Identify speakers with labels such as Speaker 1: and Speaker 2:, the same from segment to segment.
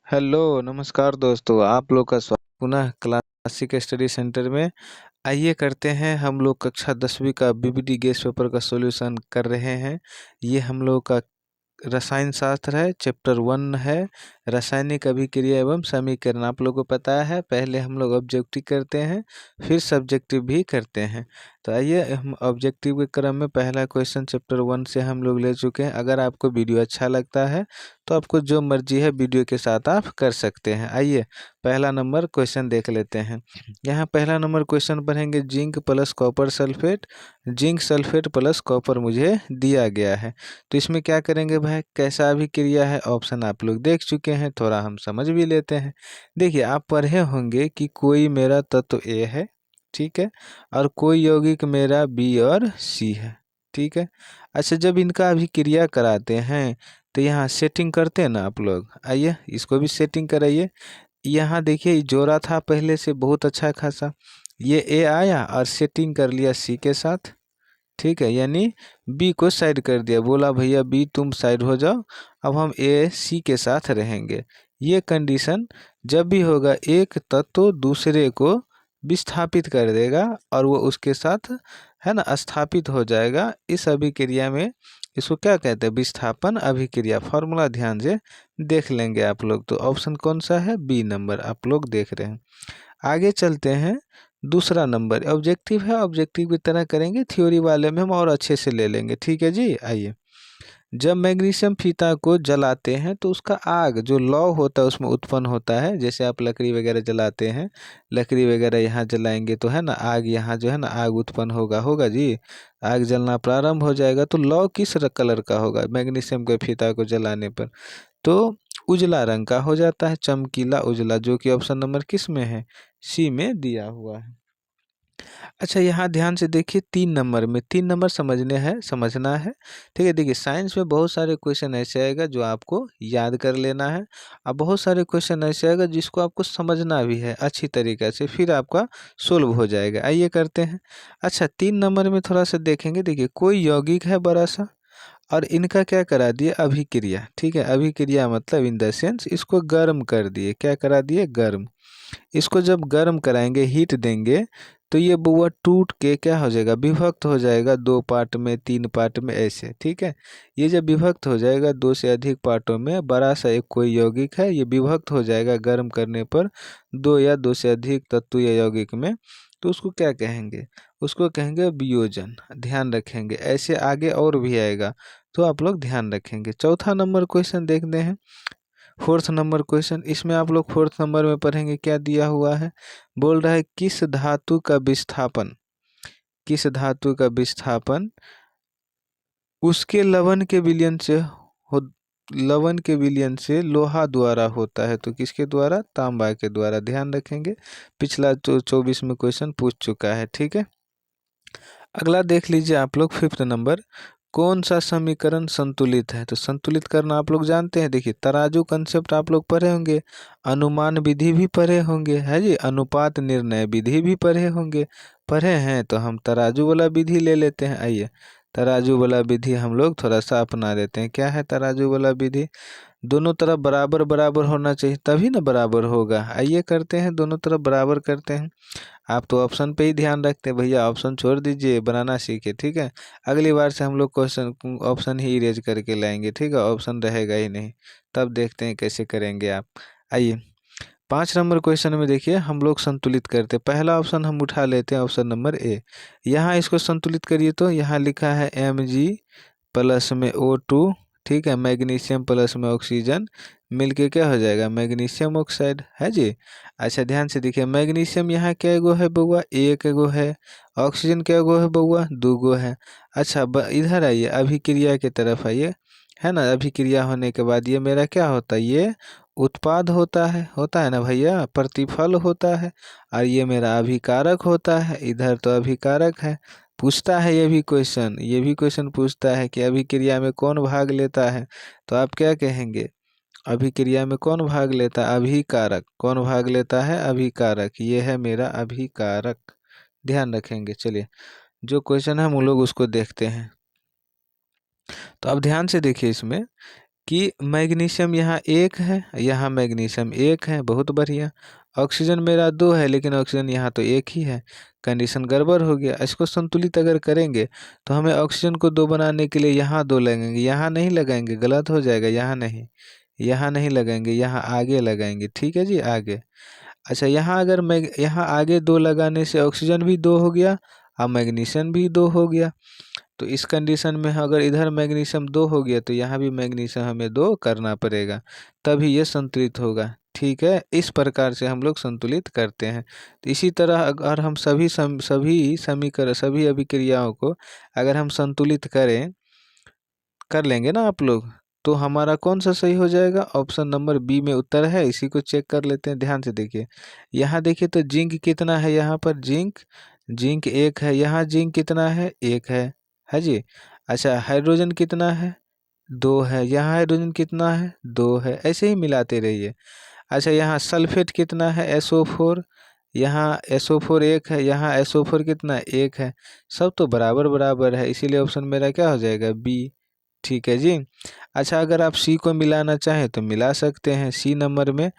Speaker 1: Hello नमस्कार दोस्तों, आप लोग का स्वागत पुनः क्लासिक स्टडी सेंटर में। आइए करते हैं हम लोग कक्षा 10वीं का बीबीडी गेस पेपर का सॉल्यूशन कर रहे हैं। ये हम लोग का रसायन शास्त्र है, चैप्टर 1 है, रासायनिक अभिक्रिया एवं समीकरण। आप लोगों को पता है, पहले हम लोग ऑब्जेक्टिव करते हैं, फिर सब्जेक्टिव भी करते हैं। तो आइए हम ऑब्जेक्टिव के क्रम में पहला क्वेश्चन चैप्टर 1 से हम लोग ले चुके हैं। अगर आपको वीडियो अच्छा लगता है तो आपको जो मर्जी है वीडियो के साथ आप कर सकते हैं। आइए पहला नंबर क्वेश्चन देख लेते हैं। यहाँ पहला नंबर क्वेश्चन पढ़ेंगे, zinc plus copper sulphate, zinc sulphate plus copper मुझे दिया गया है। तो इसमें क्या करेंगे भाई, कैसा अभिक्रिया है, ऑप्शन आप लोग देख चुके हैं, थोड़ा हम समझ भी लेते हैं। देखिए, आप पढ़े होंगे कि कोई मेरा तत्व ए है, ठीक है, और कोई यौगिक मेरा बी और सी है, ठीक है। अच्छा, जब इनका अभिक्रिया कराते हैं तो यहाँ सेटिंग करते हैं ना आप लोग। आइए इसको भी सेटिंग कराइए। यहाँ देखिए जोड़ा था पहले से बहुत अच्छा खासा, ये ए आया और सेटिंग कर लिया सी के साथ, ठीक है, यानी बी को साइड कर दिया, बोला भैया बी तुम साइड हो जाओ, अब हम ए सी के साथ रहेंगे। ये कंडीशन जब भी होगा, एक तत्व दूसरे को विस्थापित कर देगा और वो उसके साथ है ना स्थापित हो जाएगा। इस अभिक्रिया में इसको क्या कहते हैं, विस्थापन अभिक्रिया। फॉर्मूला ध्यान से देख लेंगे आप लोग। तो ऑप्शन कौन सा है, बी नंबर आप लोग देख रहे हैं। आगे चलते हैं, दूसरा नंबर ऑब्जेक्टिव है, ऑब्जेक्टिव की तरह करेंगे, थ्योरी वाले में हम और अच्छे से ले लेंगे, ठीक है जी। आइए, जब मैग्नीशियम फीता को जलाते हैं तो उसका आग जो लौ होता है उसमें उत्पन्न होता है। जैसे आप लकड़ी वगैरह जलाते हैं, लकड़ी वगैरह यहाँ जलाएंगे तो है ना आग, यहाँ जो है ना आग उत्पन्न होगा होगा जी। आग जलना प्रारंभ हो जाएगा तो लौ किस कलर का होगा मैग्नीशियम के फीता को जलाने पर, तो उजला रंग का हो जाता है, चमकीला उजला, जो कि ऑप्शन नंबर किस में है, सी में दिया हुआ है। अच्छा, यहाँ ध्यान से देखिए, 3 नंबर में 3 नंबर समझना है, ठीक है। देखिए, साइंस में बहुत सारे क्वेश्चन ऐसे आएगा जो आपको याद कर लेना है, और बहुत सारे क्वेश्चन ऐसे आएगा जिसको आपको समझना भी है अच्छी तरीके से, फिर आपका सोल्व हो जाएगा। आइए करते हैं। अच्छा, 3 नंबर में थोड़ा सा देखेंगे। देखिए, कोई यौगिक है बड़ा सा और इनका क्या करा दिए, अभिक्रिया, ठीक है। अभिक्रिया मतलब इन द सेंस इसको गर्म कर दिए, क्या करा दिए, गर्म। इसको जब गर्म कराएंगे, हीट देंगे, तो ये बुआ टूट के क्या हो जाएगा, विभक्त हो जाएगा 2 पार्ट में, 3 पार्ट में, ऐसे, ठीक है। ये जब विभक्त हो जाएगा 2 से अधिक पार्टों में, बड़ा सा एक कोई यौगिक है, ये विभक्त हो जाएगा गर्म करने पर 2 या 2 से अधिक तत्व या यौगिक में, तो उसको क्या कहेंगे, उसको कहेंगे वियोजन। ध्यान रखेंगे, ऐसे आगे और भी आएगा तो आप लोग ध्यान रखेंगे। चौथा नंबर क्वेश्चन देखते हैं, फोर्थ नंबर क्वेश्चन। इसमें आप लोग फोर्थ नंबर में पढ़ेंगे, क्या दिया हुआ है, बोल रहा है किस धातु का विस्थापन, किस धातु का विस्थापन उसके लवण के विलयन से हो, लवण के विलयन से लोहा द्वारा होता है। तो किसके द्वारा, तांबा के द्वारा। ध्यान रखेंगे, पिछला 24 में क्वेश्चन पूछ चुका है, ठीक है। अगला देख लीजिए आप लोग, फिफ्थ नंबर, कौन सा समीकरण संतुलित है। तो संतुलित करना आप लोग जानते हैं। देखिए, तराजू कंसेप्ट आप लोग पढ़े होंगे, अनुमान विधि भी पढ़े होंगे, है जी, अनुपात निर्णय विधि भी पढ़े होंगे। पढ़े हैं तो हम तराजू वाला विधि ले लेते हैं। आइए, तराजू वाला विधि हम लोग थोड़ा सा अपना लेते हैं। क्या है तराजू वाला विधि, दोनों तरफ बराबर बराबर होना चाहिए, तभी ना बराबर होगा। आइए करते हैं, दोनों तरफ बराबर करते हैं। आप तो ऑप्शन पे ही ध्यान रखते हैं भैया, ऑप्शन छोड़ दीजिए, बनाना सीखे, ठीक है। अगली बार से हम लोग क्वेश्चन ऑप्शन ही इरेज करके लाएंगे, ठीक है, ऑप्शन रहेगा ही नहीं। तब देखते हैं कैसे करेंगे आप। आइए, 5 नंबर क्वेश्चन में देखिए, हम लोग संतुलित करते हैं। पहला ऑप्शन हम उठा लेते हैं, ऑप्शन नंबर ए। यहाँ इसको संतुलित करिए तो यहाँ लिखा है Mg प्लस में O2, ठीक है, मैग्नीशियम प्लस में ऑक्सीजन मिलके क्या हो जाएगा, मैग्नीशियम ऑक्साइड, है जी। अच्छा, ध्यान से देखिए, मैग्नीशियम यहाँ क्या गो है बउआ, एक गो है, ऑक्सीजन क्या गो है बउआ, 2 गो है। अच्छा, इधर आइए, अभिक्रिया की तरफ आइए, है ना। अभिक्रिया होने के बाद ये मेरा क्या होता है, ये उत्पाद होता है ना भैया, प्रतिफल होता है, और ये मेरा अभिकारक होता है, इधर तो अभिकारक है। पूछता है ये भी क्वेश्चन पूछता है कि अभिक्रिया में कौन भाग लेता है, तो आप क्या कहेंगे, अभिक्रिया में कौन भाग लेता है, अभिकारक। कौन भाग लेता है, अभिकारक, ये है मेरा अभिकारक। ध्यान रखेंगे। चलिए, जो क्वेश्चन है हम लोग उसको देखते हैं। तो अब ध्यान से देखिए, इसमें कि मैग्नीशियम यहाँ 1 है, यहाँ मैग्नीशियम 1 है, बहुत बढ़िया। ऑक्सीजन मेरा 2 है, लेकिन ऑक्सीजन यहाँ तो 1 ही है, कंडीशन गड़बड़ हो गया। इसको संतुलित अगर करेंगे तो हमें ऑक्सीजन को 2 बनाने के लिए यहाँ 2 लगेंगे, यहाँ नहीं लगाएंगे, गलत हो जाएगा, यहाँ नहीं, यहाँ नहीं लगाएंगे, यहाँ आगे लगाएंगे, ठीक है जी, आगे। अच्छा, यहाँ अगर मैं यहाँ आगे 2 लगाने से ऑक्सीजन भी 2 हो गया और मैग्नीशियम भी 2 हो गया। तो इस कंडीशन में अगर इधर मैग्नीशियम 2 हो गया तो यहाँ भी मैग्नीशियम हमें 2 करना पड़ेगा, तभी ये संतुलित होगा, ठीक है। इस प्रकार से हम लोग संतुलित करते हैं। तो इसी तरह अगर हम सभी अभिक्रियाओं को अगर हम संतुलित कर लेंगे ना आप लोग, तो हमारा कौन सा सही हो जाएगा? ऑप्शन नंबर बी में उत्तर है। इसी को चेक कर लेते हैं, ध्यान से देखिए। यहाँ देखिए तो जिंक कितना है, यहाँ पर जिंक 1 है, यहाँ जिंक कितना है, 1 है जी। अच्छा, हाइड्रोजन कितना है, 2 है, यहाँ हाइड्रोजन कितना है, 2 है, ऐसे ही मिलाते रहिए। अच्छा, यहाँ सल्फेट कितना है, SO4, यहाँ SO4 1 है, यहाँ SO4 कितना 1 है, सब तो बराबर बराबर है, इसीलिए ऑप्शन मेरा क्या हो जाएगा, बी, ठीक है जी। अच्छा, अगर आप सी को मिलाना चाहें तो मिला सकते हैं, सी नंबर में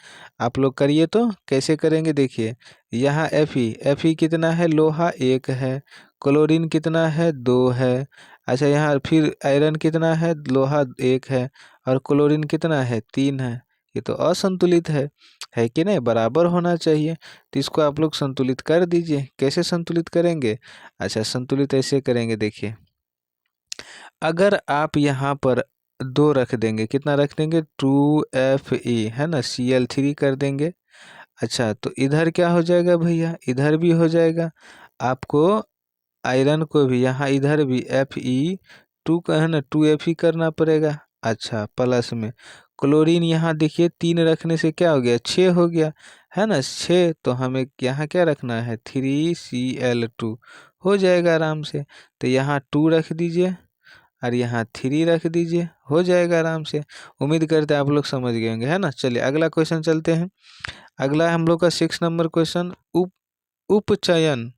Speaker 1: आप लोग करिए। तो कैसे करेंगे देखिए, यहाँ Fe कितना है, लोहा 1 है, क्लोरीन कितना है, 2 है। अच्छा, यहाँ फिर आयरन कितना है, लोहा 1 है और क्लोरीन कितना है, 3 है। ये तो असंतुलित है कि नहीं, बराबर होना चाहिए। तो इसको आप लोग संतुलित कर दीजिए। कैसे संतुलित करेंगे? अच्छा, संतुलित ऐसे करेंगे, देखिए, अगर आप यहाँ पर 2 रख देंगे, कितना रख देंगे, 2Fe है ना, Cl3 कर देंगे। अच्छा, तो इधर क्या हो जाएगा भैया, इधर भी हो जाएगा। आपको आयरन को भी यहाँ इधर भी Fe2 का है ना, 2Fe करना पड़ेगा। अच्छा, प्लस में क्लोरीन यहाँ देखिए 3 रखने से क्या हो गया, 6 हो गया, है ना, 6। तो हमें यहाँ क्या रखना है, 3Cl2 हो जाएगा आराम से। तो यहाँ 2 रख दीजिए और यहाँ 3 रख दीजिए, हो जाएगा आराम से। उम्मीद करते हैं आप लोग समझ गए होंगे, है ना। चलिए अगला क्वेश्चन चलते हैं। अगला हम लोग का 6 नंबर क्वेश्चन, उपचयन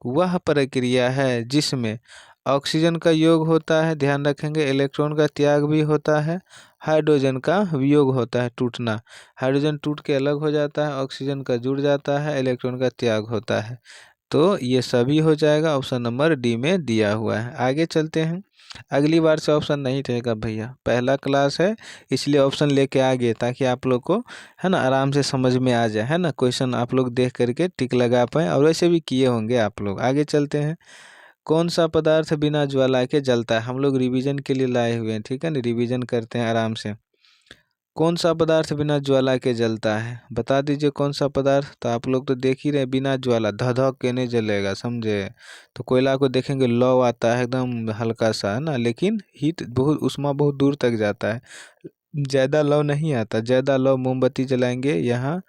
Speaker 1: वह प्रक्रिया है जिसमें ऑक्सीजन का योग होता है, ध्यान रखेंगे, इलेक्ट्रॉन का त्याग भी होता है, हाइड्रोजन का वियोग होता है, टूटना, हाइड्रोजन टूट के अलग हो जाता है, ऑक्सीजन का जुड़ जाता है, इलेक्ट्रॉन का त्याग होता है। तो ये सभी हो जाएगा, ऑप्शन नंबर डी में दिया हुआ है। आगे चलते हैं। अगली बार से ऑप्शन नहीं रहेगा भैया, पहला क्लास है इसलिए ऑप्शन लेके आ गए, ताकि आप लोग को है ना आराम से समझ में आ जाए, है ना, क्वेश्चन आप लोग देख करके टिक लगा पाए, और वैसे भी किए होंगे आप लोग। आगे चलते हैं। कौन सा पदार्थ बिना ज्वाला के जलता है? हम लोग रिवीजन के लिए लाए हुए हैं, ठीक है ना, रिवीजन करते हैं आराम से। कौन सा पदार्थ बिना ज्वाला के जलता है, बता दीजिए कौन सा पदार्थ। तो आप लोग तो देख ही रहे, बिना ज्वाला धक धक के नहीं जलेगा, समझे। तो कोयला को देखेंगे, लौ आता है एकदम हल्का सा, है ना, लेकिन हीट बहुत, उष्मा बहुत दूर तक जाता है, ज़्यादा लौ नहीं आता। ज़्यादा लौ मोमबत्ती जलाएंगे, यहाँ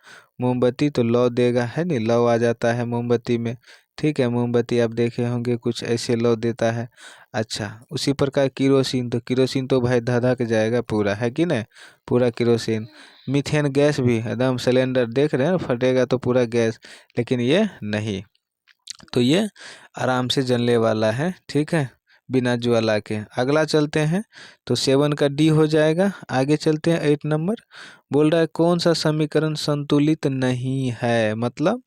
Speaker 1: मोमबत्ती तो लौ देगा, है नहीं, लौ आ जाता है मोमबत्ती में, ठीक है। मोमबत्ती आप देखे होंगे कुछ ऐसे लौ देता है। अच्छा, उसी प्रकार किरोसिन तो भाई धधक जाएगा पूरा, है कि नहीं, पूरा किरोसिन। मीथेन गैस भी एकदम सिलेंडर देख रहे हैं ना, फटेगा तो पूरा गैस, लेकिन ये नहीं, तो ये आराम से जलने वाला है, ठीक है, बिना ज्वाला के। अगला चलते हैं, तो 7 का डी हो जाएगा। आगे चलते हैं 8 नंबर। बोल रहा है कौन सा समीकरण संतुलित नहीं है, मतलब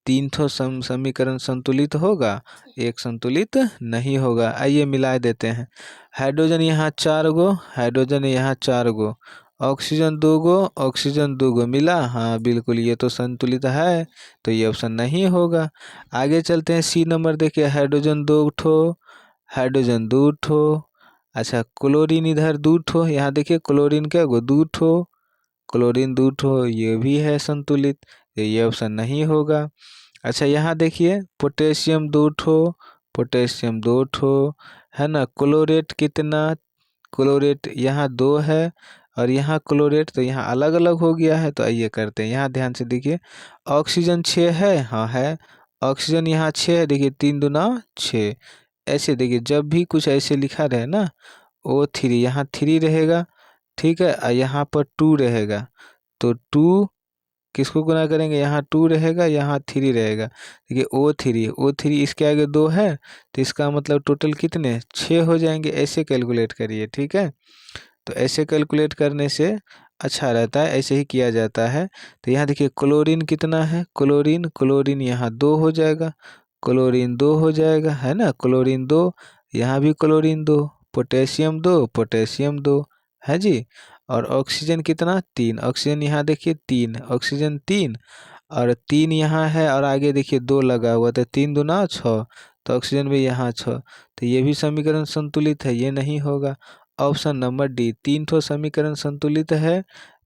Speaker 1: 3 ठो समीकरण संतुलित होगा, एक संतुलित नहीं होगा। आइए मिला देते हैं। हाइड्रोजन यहाँ 4 गो, हाइड्रोजन यहाँ 4 गो, ऑक्सीजन 2 गो, ऑक्सीजन 2 गो मिला, हाँ बिल्कुल, ये तो संतुलित है, तो ये ऑप्शन नहीं होगा। आगे चलते हैं, सी नंबर देखिए, हाइड्रोजन 2 ठो, हाइड्रोजन 2 ठो। अच्छा, क्लोरीन इधर 2 ठो, यहाँ देखिए क्लोरीन क्या गो, 2 ठो, क्लोरीन 2 ठो, ये भी है संतुलित, तो ये ऑप्शन नहीं होगा। अच्छा, यहाँ देखिए पोटेशियम 2 ठो, पोटेशियम 2 ठो, है ना। क्लोरेट कितना, क्लोरेट यहाँ 2 है और यहाँ क्लोरेट, तो यहाँ अलग अलग हो गया है। तो आइए करते हैं, यहाँ ध्यान से देखिए, ऑक्सीजन 6 है, हाँ है, ऑक्सीजन यहाँ 6 है, देखिए 3 दूना 6, ऐसे देखिए जब भी कुछ ऐसे लिखा रहे ना, O3 यहाँ 3 रहेगा, ठीक है, और यहाँ पर 2 रहेगा, तो 2 किसको गुना करेंगे, यहाँ 2 रहेगा, यहाँ 3 रहेगा, देखिए O3 इसके आगे 2 है, तो इसका मतलब टोटल कितने 6 हो जाएंगे, ऐसे कैलकुलेट करिए, ठीक है। तो ऐसे कैलकुलेट करने से अच्छा रहता है, ऐसे ही किया जाता है। तो यहाँ देखिए क्लोरीन कितना है, क्लोरीन यहाँ 2 हो जाएगा, क्लोरीन 2 हो जाएगा, है ना, क्लोरीन 2, यहाँ भी क्लोरीन 2, पोटेशियम 2, पोटेशियम 2 है जी। और ऑक्सीजन कितना, 3, ऑक्सीजन यहाँ देखिए 3, ऑक्सीजन 3, और 3 यहाँ है और आगे देखिए 2 लगा हुआ, तो 3 दूना 6, तो ऑक्सीजन भी यहाँ 6, तो ये भी समीकरण संतुलित है, ये नहीं होगा। ऑप्शन नंबर डी, 3 ठो समीकरण संतुलित है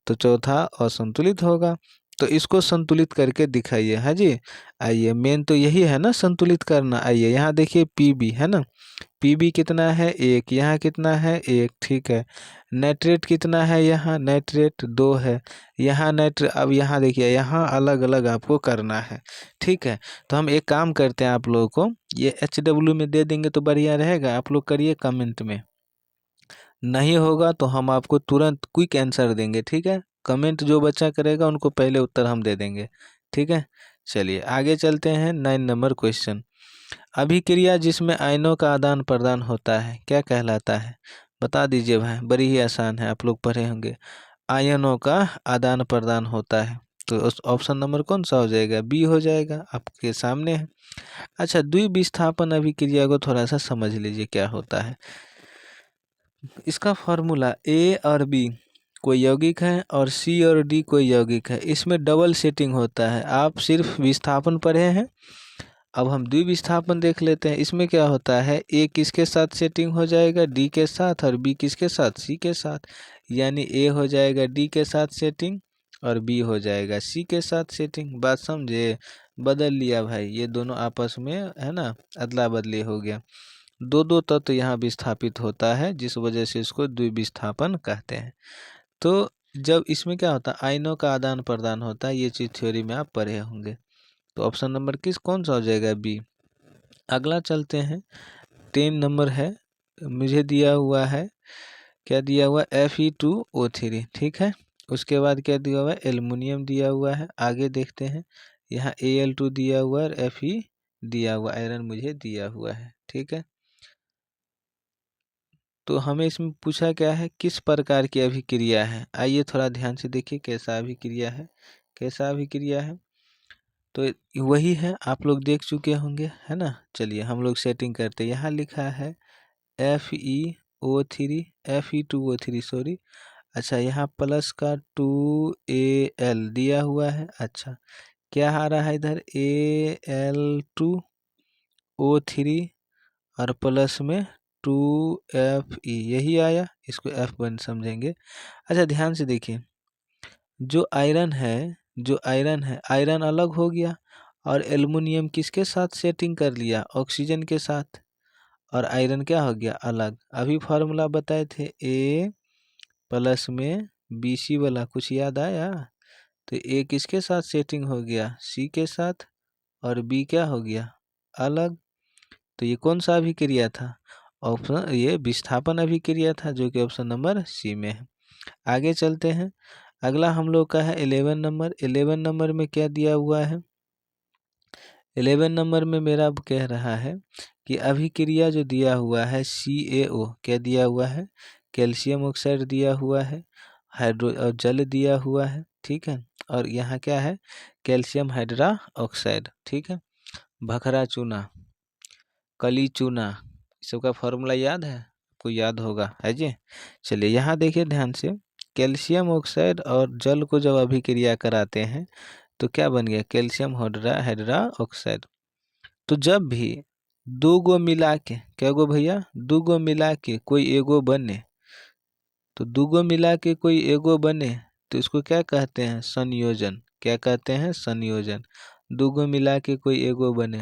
Speaker 1: तो चौथा असंतुलित होगा। तो इसको संतुलित करके दिखाइए, है जी। आइए, मेन तो यही है ना, संतुलित करना। आइए यहाँ देखिए पीबी है ना, पीबी कितना है 1, यहाँ कितना है 1, ठीक है। नाइट्रेट कितना है, यहाँ नाइट्रेट 2 है, यहाँ नाइट्रेट, अब यहाँ देखिए यहाँ अलग अलग आपको करना है, ठीक है। तो हम एक काम करते हैं, आप लोगों को ये HW में दे देंगे तो बढ़िया रहेगा, आप लोग करिए कमेंट में, नहीं होगा तो हम आपको तुरंत क्विक आंसर देंगे, ठीक है। कमेंट जो बच्चा करेगा उनको पहले उत्तर हम दे देंगे, ठीक है। चलिए आगे चलते हैं, 9 नंबर क्वेश्चन। अभिक्रिया जिसमें आयनों का आदान प्रदान होता है क्या कहलाता है, बता दीजिए भाई, बड़ी ही आसान है, आप लोग पढ़े होंगे। आयनों का आदान प्रदान होता है, तो उस ऑप्शन नंबर कौन सा हो जाएगा, बी हो जाएगा, आपके सामने है। अच्छा, द्विविस्थापन अभिक्रिया को थोड़ा सा समझ लीजिए क्या होता है। इसका फॉर्मूला ए और बी कोई यौगिक है और सी और डी कोई यौगिक है, इसमें डबल सेटिंग होता है। आप सिर्फ विस्थापन पढ़े हैं, अब हम द्विविस्थापन देख लेते हैं। इसमें क्या होता है, ए किसके साथ सेटिंग हो जाएगा, डी के साथ, और बी किसके साथ, सी के साथ। यानी ए हो जाएगा डी के साथ सेटिंग और बी हो जाएगा सी के साथ सेटिंग। बात समझे, बदल लिया भाई, ये दोनों आपस में है ना, अदला बदली हो गया। दो दो तत्व यहाँ विस्थापित होता है, जिस वजह से इसको द्विविस्थापन कहते हैं। तो जब इसमें क्या होता है, आयनों का आदान प्रदान होता है, ये चीज़ थ्योरी में आप पढ़े होंगे। तो ऑप्शन नंबर कौन सा हो जाएगा, बी। अगला चलते हैं, 10 नंबर है, मुझे दिया हुआ है, क्या दिया हुआ, Fe2O3, ठीक है। उसके बाद क्या दिया हुआ है, एल्युमिनियम दिया हुआ है। आगे देखते हैं, यहाँ Al2 दिया हुआ है और Fe दिया हुआ, आयरन मुझे दिया हुआ है, ठीक है। तो हमें इसमें पूछा क्या है, किस प्रकार की अभिक्रिया है। आइए थोड़ा ध्यान से देखिए कैसा अभिक्रिया है, कैसा अभिक्रिया है। तो वही है, आप लोग देख चुके होंगे, है ना। चलिए हम लोग सेटिंग करते हैं। यहाँ लिखा है FeO3, Fe2O3 सॉरी। अच्छा, यहाँ प्लस का 2Al दिया हुआ है। अच्छा, क्या आ रहा है इधर, Al2O3 और प्लस में 2Fe, यही आया, इसको F1 समझेंगे। अच्छा ध्यान से देखिए, जो आयरन है, आयरन अलग हो गया और एल्युमिनियम किसके साथ सेटिंग कर लिया, ऑक्सीजन के साथ, और आयरन क्या हो गया, अलग। अभी फार्मूला बताए थे, ए प्लस में BC वाला, कुछ याद आया। तो ए किसके साथ सेटिंग हो गया, सी के साथ, और बी क्या हो गया, अलग। तो ये कौन सा अभिक्रिया था, ऑप्शन, ये विस्थापन अभिक्रिया था, जो कि ऑप्शन नंबर सी में है। आगे चलते हैं, अगला हम लोग का है 11 नंबर। 11 नंबर में क्या दिया हुआ है, 11 नंबर में मेरा अब कह रहा है कि अभिक्रिया जो दिया हुआ है CaO, क्या दिया हुआ है, कैल्शियम ऑक्साइड दिया हुआ है, हाइड्रो और जल दिया हुआ है, ठीक है। और यहाँ क्या है, कैल्शियम हाइड्रा ऑक्साइड, ठीक है। भखरा चूना, कली चूना, सबका फॉर्मूला याद है, आपको याद होगा, है जी। चलिए यहाँ देखिए ध्यान से, कैल्शियम ऑक्साइड और जल को जब अभिक्रिया कराते हैं तो क्या बन गया, कैल्शियम हाइड्रा ऑक्साइड। तो जब भी दो गो मिला के, क्या गो भैया, दो गो मिला के कोई एगो बने, तो दो गो मिला के कोई एगो बने तो इसको क्या कहते हैं, संयोजन। क्या कहते हैं, संयोजन। दो गो मिला के कोई एगो बने,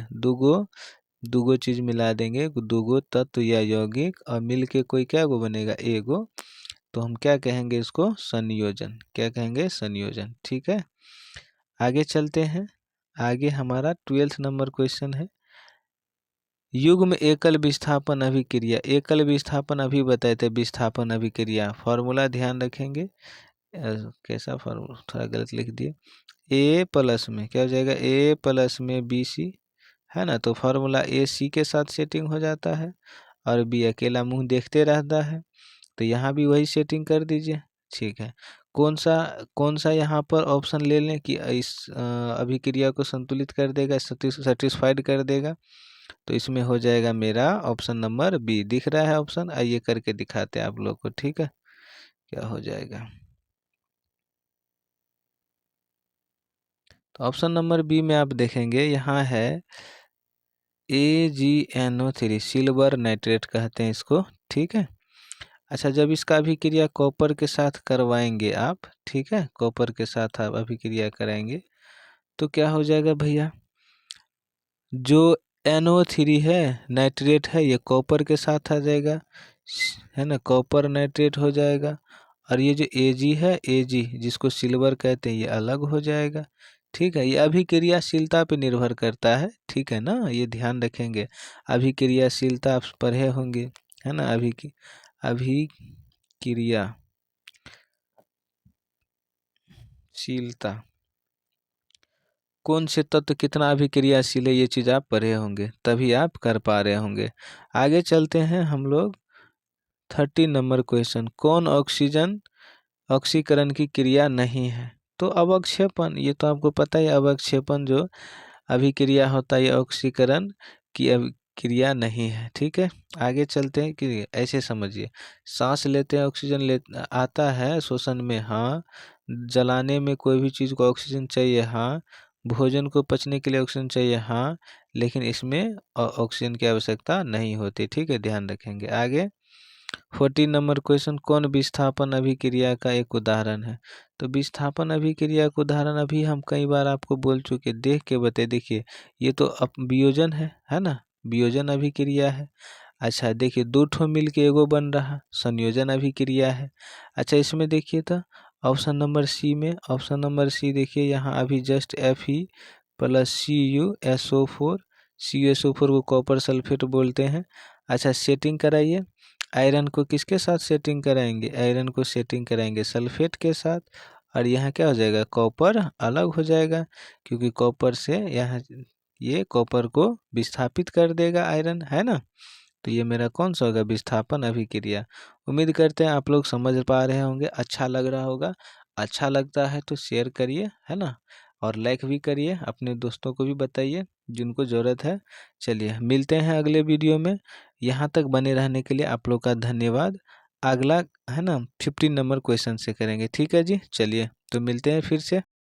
Speaker 1: दूगो चीज मिला देंगे, दूगो तत्व या यौगिक, और मिल के कोई क्या गो बनेगा, एगो, तो हम क्या कहेंगे इसको, संयोजन। क्या कहेंगे, संयोजन, ठीक है। आगे चलते हैं, आगे हमारा 12 नंबर क्वेश्चन है, युग्म एकल विस्थापन अभिक्रिया। एकल विस्थापन अभी बताए थे, विस्थापन अभिक्रिया, फॉर्मूला ध्यान रखेंगे। कैसा फॉर्मूला, थोड़ा गलत लिख दिए। ए प्लस में क्या हो जाएगा, ए प्लस में BC, है ना। तो फार्मूला AC के साथ सेटिंग हो जाता है और बी अकेला मुंह देखते रहता है। तो यहाँ भी वही सेटिंग कर दीजिए। ठीक है, कौन सा यहाँ पर ऑप्शन ले लें कि इस अभिक्रिया को संतुलित कर देगा, सेटिस्फाइड कर देगा। तो इसमें हो जाएगा मेरा ऑप्शन नंबर बी। दिख रहा है ऑप्शन? आइए करके दिखाते हैं आप लोग को। ठीक है, क्या हो जाएगा। तो ऑप्शन नंबर बी में आप देखेंगे यहाँ है AgNO3, सिल्वर नाइट्रेट कहते हैं इसको। ठीक है, अच्छा, जब इसका अभिक्रिया कॉपर के साथ करवाएंगे आप, ठीक है, कॉपर के साथ आप अभिक्रिया कराएंगे तो क्या हो जाएगा भैया, जो NO3 है नाइट्रेट है ये कॉपर के साथ आ जाएगा, है ना, कॉपर नाइट्रेट हो जाएगा। और ये जो Ag है, Ag जिसको सिल्वर कहते हैं, ये अलग हो जाएगा। ठीक है, ये अभिक्रियाशीलता पे निर्भर करता है। ठीक है ना, ये ध्यान रखेंगे। अभिक्रियाशीलता आप पढ़े होंगे, है ना, अभिक्रियाशीलता, कौन से तत्व कितना अभिक्रियाशील है, ये चीज़ आप पढ़े होंगे, तभी आप कर पा रहे होंगे। आगे चलते हैं हम लोग 30 नंबर क्वेश्चन। कौन ऑक्सीजन ऑक्सीकरण की क्रिया नहीं है? तो अवक्षेपण, ये तो आपको पता है, अवक्षेपण जो अभिक्रिया होता है ये ऑक्सीकरण की क्रिया नहीं है। ठीक है, आगे चलते हैं कि ऐसे समझिए, सांस लेते हैं ऑक्सीजन ले आता है श्वसन में, हाँ, जलाने में कोई भी चीज़ को ऑक्सीजन चाहिए, हाँ, भोजन को पचने के लिए ऑक्सीजन चाहिए, हाँ, लेकिन इसमें ऑक्सीजन की आवश्यकता नहीं होती। ठीक है, ध्यान रखेंगे। आगे 14 नंबर क्वेश्चन, कौन विस्थापन अभिक्रिया का एक उदाहरण है? तो विस्थापन अभिक्रिया का उदाहरण अभी हम कई बार आपको बोल चुके, देख के बताइए। देखिए, ये तो वियोजन है ना, वियोजन अभिक्रिया है। अच्छा, देखिए, दो ठो मिल के एगो बन रहा, संयोजन अभिक्रिया है। अच्छा, इसमें देखिए तो ऑप्शन नंबर सी में, ऑप्शन नंबर सी देखिए, यहाँ अभी just Fe plus CuSO4, CuSO4 को कॉपर सल्फेट बोलते हैं। अच्छा, सेटिंग कराइए, आयरन को किसके साथ सेटिंग कराएंगे? आयरन को सेटिंग कराएंगे सल्फेट के साथ, और यहाँ क्या हो जाएगा, कॉपर अलग हो जाएगा, क्योंकि कॉपर से यहाँ ये कॉपर को विस्थापित कर देगा आयरन, है ना। तो ये मेरा कौन सा होगा, विस्थापन अभिक्रिया। उम्मीद करते हैं आप लोग समझ पा रहे होंगे, अच्छा लग रहा होगा। अच्छा लगता है तो शेयर करिए, है ना, और लाइक भी करिए, अपने दोस्तों को भी बताइए जिनको ज़रूरत है। चलिए, मिलते हैं अगले वीडियो में। यहाँ तक बने रहने के लिए आप लोग का धन्यवाद। अगला, है ना, 15 नंबर क्वेश्चन से करेंगे। ठीक है जी, चलिए, तो मिलते हैं फिर से।